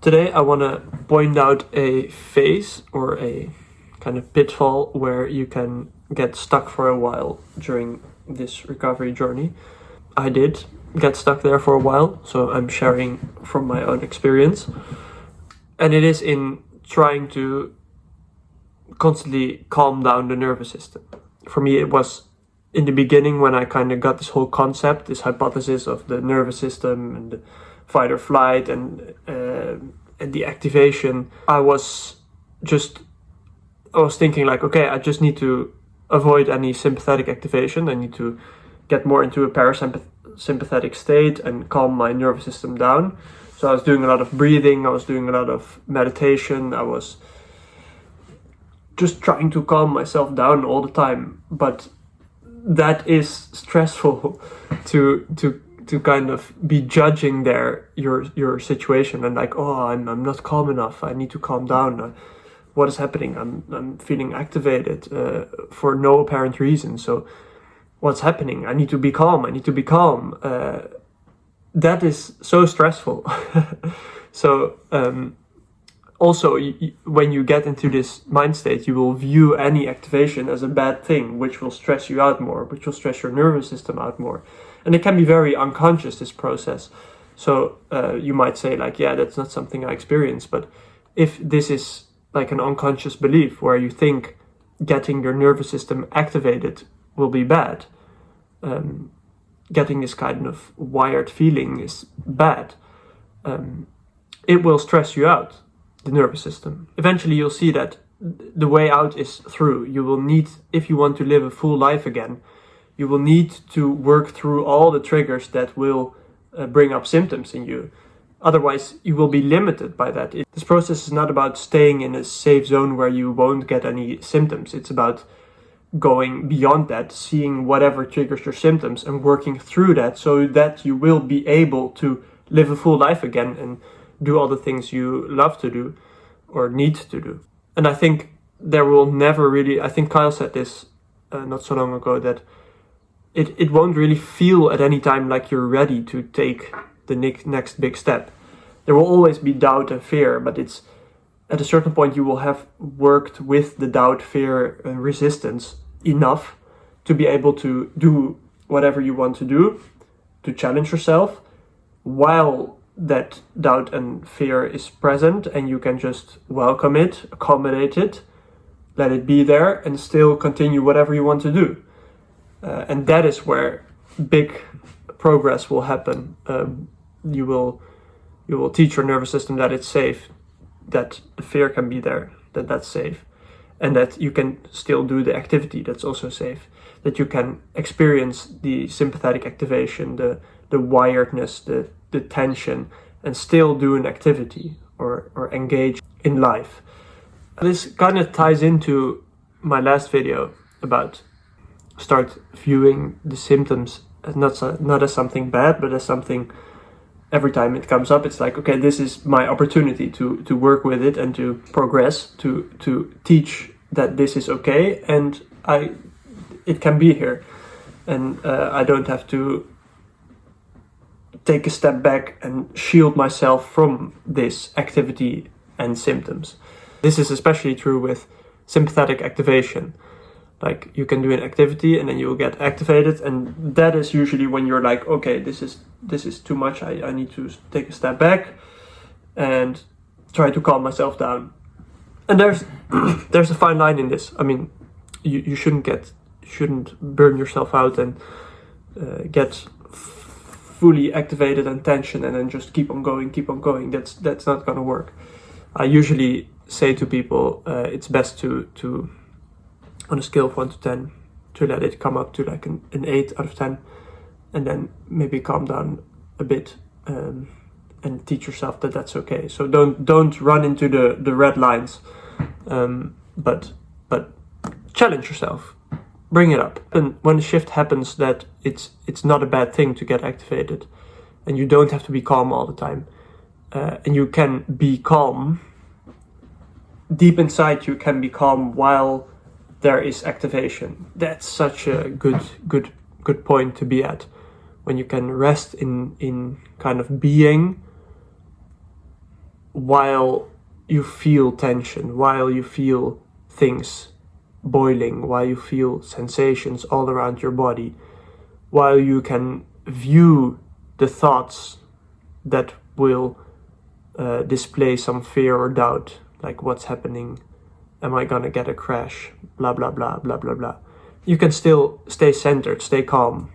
Today I want to point out a phase or a kind of pitfall where you can get stuck for a while during this recovery journey. I did get stuck there for a while, so I'm sharing from my own experience. And it is in trying to constantly calm down the nervous system. For me, it was in the beginning when I kind of got this whole concept, this hypothesis of the nervous system and the fight or flight and the activation. I was thinking like, okay, I just need to avoid any sympathetic activation. I need to get more into a parasympathetic state and calm my nervous system down. So I was doing a lot of breathing, I was doing a lot of meditation, I was just trying to calm myself down all the time. But that is stressful to kind of be judging your situation and like, oh, I'm not calm enough, I need to calm down. What is happening? I'm feeling activated for no apparent reason. So what's happening? I need to be calm. That is so stressful. So also, when you get into this mind state, you will view any activation as a bad thing, which will stress you out more, which will stress your nervous system out more. And it can be very unconscious, this process. So you might say like, yeah, that's not something I experience. But if this is like an unconscious belief where you think getting your nervous system activated will be bad, getting this kind of wired feeling is bad, it will stress you out, the nervous system. Eventually you'll see that the way out is through. You will need, if you want to live a full life again, you will need to work through all the triggers that will bring up symptoms in you. Otherwise, you will be limited by that. This process is not about staying in a safe zone where you won't get any symptoms. It's about going beyond that, seeing whatever triggers your symptoms and working through that so that you will be able to live a full life again and do all the things you love to do or need to do. And I think there will never really, I think Kyle said this not so long ago, that it won't really feel at any time like you're ready to take the next big step. There will always be doubt and fear, but it's at a certain point you will have worked with the doubt, fear, and resistance enough to be able to do whatever you want to do, to challenge yourself, while that doubt and fear is present, and you can just welcome it, accommodate it, let it be there, and still continue whatever you want to do. And that is where big progress will happen. You will teach your nervous system that it's safe, that the fear can be there, that that's safe, and that you can still do the activity that's also safe, that you can experience the sympathetic activation, the wiredness, the tension, and still do an activity or engage in life. This kind of ties into my last video about start viewing the symptoms as not as something bad, but as something, every time it comes up, it's like, okay, this is my opportunity to work with it and to progress, to teach that this is okay, and it can be here, and I don't have to take a step back and shield myself from this activity and symptoms. This is especially true with sympathetic activation. Like, you can do an activity and then you will get activated, and that is usually when you're like, okay, this is too much, I need to take a step back and try to calm myself down. And there's a fine line in this. I mean, you shouldn't burn yourself out and get fully activated and tension and then just keep on going. That's not gonna work. I usually say to people, it's best to on a scale of 1 to 10, to let it come up to like an 8 out of 10, and then maybe calm down a bit and teach yourself that that's okay. So don't run into the red lines, but challenge yourself, bring it up. And when the shift happens, that it's not a bad thing to get activated, and you don't have to be calm all the time, and you can be calm deep inside. You can be calm while there is activation. That's such a good point to be at, when you can rest in kind of being while you feel tension, while you feel things boiling, while you feel sensations all around your body, while you can view the thoughts that will display some fear or doubt, like what's happening, am I gonna get a crash, blah blah blah blah blah blah. You can still stay centered, stay calm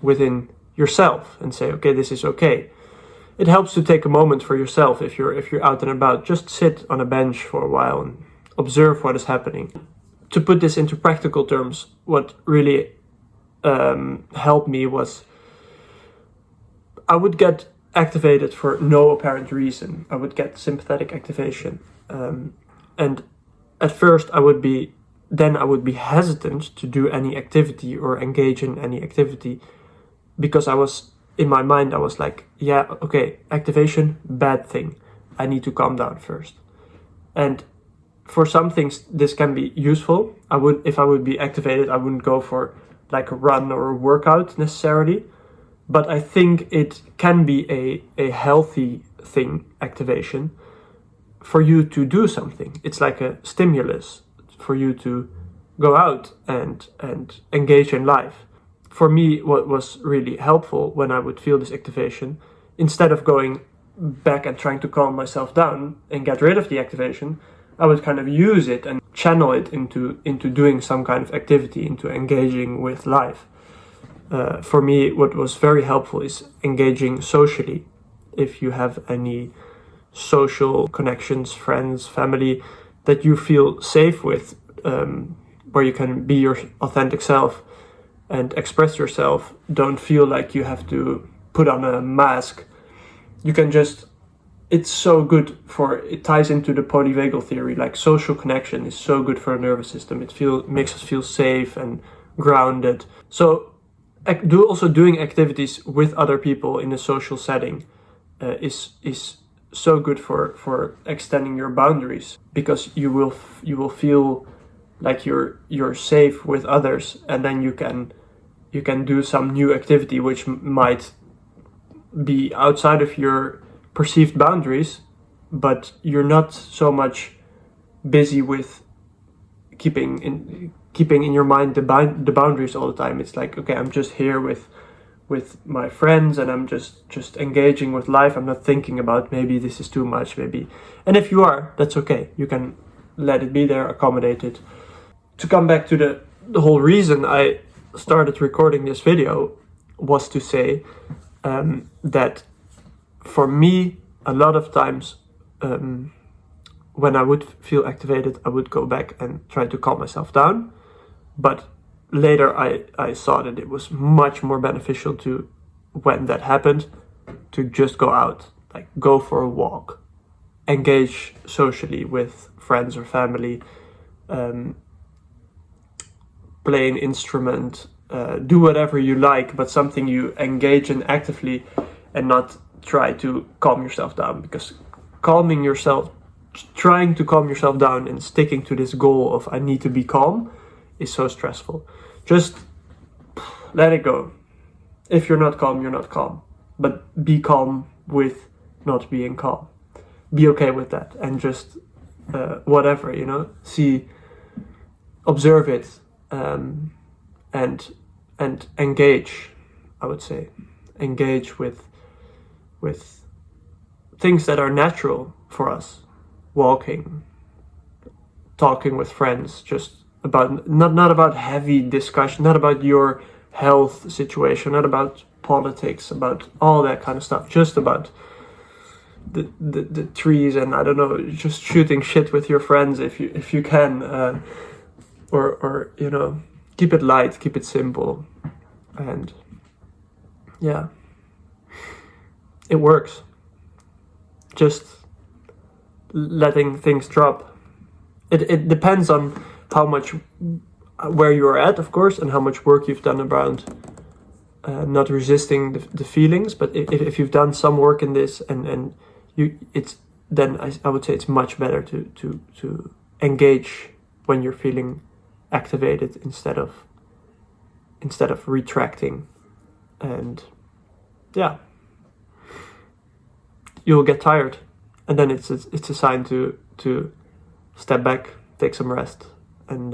within yourself and say, okay, this is okay. It helps to take a moment for yourself if you're out and about. Just sit on a bench for a while and observe what is happening. To put this into practical terms, what really helped me was I would get activated for no apparent reason. I would get sympathetic activation, and at first I would be hesitant to do any activity or engage in any activity, because in my mind I was like, yeah, okay, activation, bad thing, I need to calm down first. And for some things this can be useful. If I would be activated, I wouldn't go for like a run or a workout necessarily, but I think it can be a healthy thing, activation, for you to do something. It's like a stimulus for you to go out and engage in life. For me, what was really helpful when I would feel this activation, instead of going back and trying to calm myself down and get rid of the activation, I would kind of use it and channel it into doing some kind of activity, into engaging with life. For me, what was very helpful is engaging socially. If you have any social connections, friends, family that you feel safe with, where you can be your authentic self and express yourself, don't feel like you have to put on a mask. You can just, it's so good it ties into the polyvagal theory, like social connection is so good for the nervous system. It makes us feel safe and grounded. So doing activities with other people in a social setting is so good for extending your boundaries, because you will feel like you're safe with others, and then you can do some new activity which might be outside of your perceived boundaries, but you're not so much busy with keeping in your mind the boundaries all the time. It's like, okay, I'm just here with my friends and I'm just engaging with life. I'm not thinking about maybe this is too much, maybe. And if you are, that's okay. You can let it be there, accommodate it. To come back to the whole reason I started recording this video was to say that for me, a lot of times when I would feel activated, I would go back and try to calm myself down. But later I saw that it was much more beneficial to, when that happened, to just go out, like go for a walk, engage socially with friends or family, play an instrument, do whatever you like, but something you engage in actively, and not try to calm yourself down, because trying to calm yourself down and sticking to this goal of I need to be calm is so stressful. Just let it go. If you're not calm, you're not calm. But be calm with not being calm. Be okay with that, and just whatever, observe it, and engage. I would say engage with things that are natural for us. Walking, talking with friends, just about not about heavy discussion, not about your health situation, not about politics, about all that kind of stuff, just about the trees, and I don't know, just shooting shit with your friends if you can, or keep it light, keep it simple, and yeah, it works. Just letting things drop. It depends on how much, where you are at, of course, and how much work you've done around not resisting the feelings. But if you've done some work in this, and then I would say it's much better to engage when you're feeling activated instead of retracting. And yeah, you'll get tired, and then it's a sign to step back, take some rest, and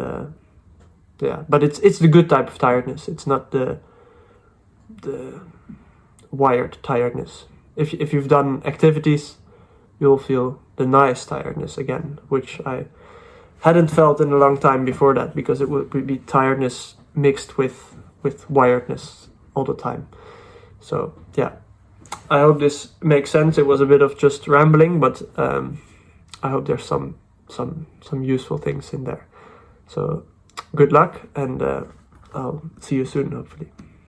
but it's the good type of tiredness. It's not the wired tiredness. If you've done activities, you'll feel the nice tiredness again, which I hadn't felt in a long time before that, because it would be tiredness mixed with wiredness all the time. So yeah, I hope this makes sense. It was a bit of just rambling, but I hope there's some useful things in there. So good luck, and I'll see you soon, hopefully.